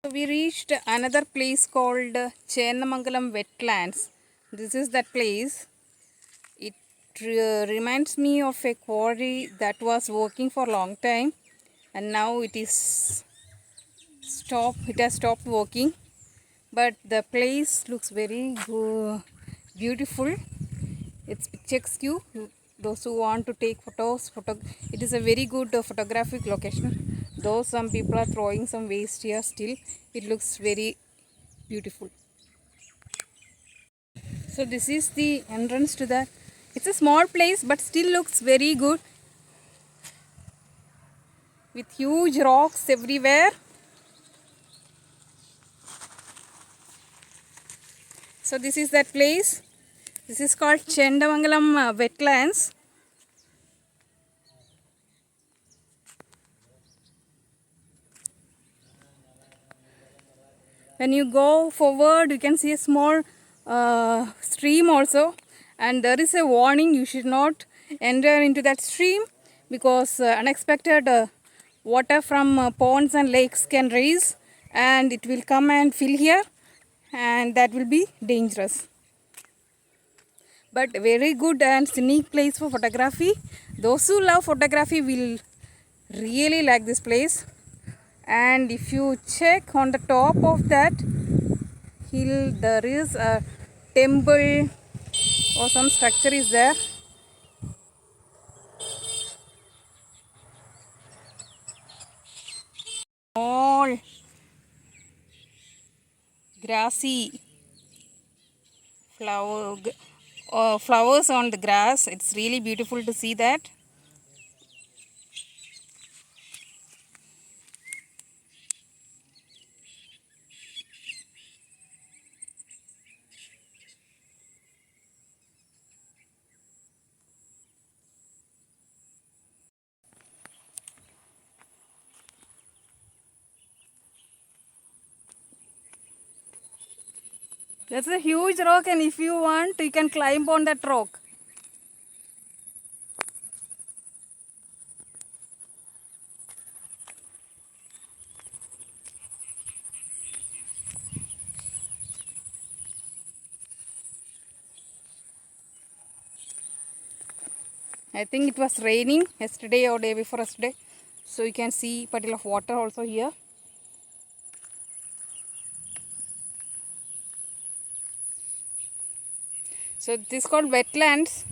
So we reached another place called Chendamangalam wetlands. This is that place. It reminds me of a quarry that was working for a long time, and now it is stopped. It has stopped working, but the place looks very beautiful. It's picturesque. Those who want to take photos, it is a very good photographic location. Though some people are throwing some waste here, still it looks very beautiful. So this is the entrance to that. It's a small place, but still looks very good, with huge rocks everywhere. So this is that place. This is called Chendamangalam wetlands. When you go forward, you can see a small stream also, and there is a warning: you should not enter into that stream because unexpected water from ponds and lakes can rise, and it will come and fill here, and that will be dangerous. But very good and scenic place for photography. Those who love photography will really like this place. And if you check on the top of that hill, there is a temple or some structure is there. All grassy flowers on the grass. It's really beautiful to see that. That's a huge rock, and if you want, you can climb on that rock. I think it was raining yesterday or day before yesterday, so you can see puddle of water also here. So this is called wetlands.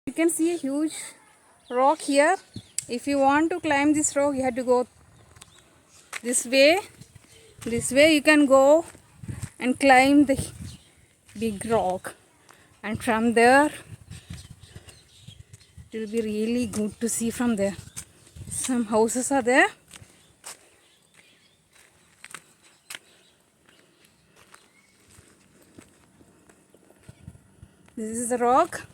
You can see a huge rock here. If you want to climb this rock, you have to go this way. This way you can go and climb the big rock, and from there it will be really good to see from there. Some houses are there. This is the rock.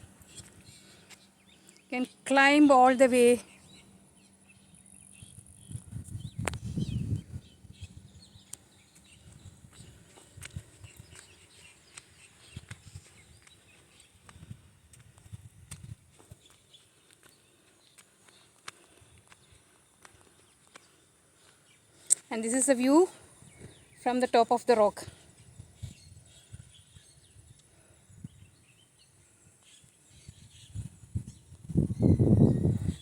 You can climb all the way. And this is the view from the top of the rock.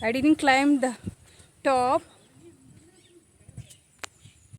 I didn't climb the top,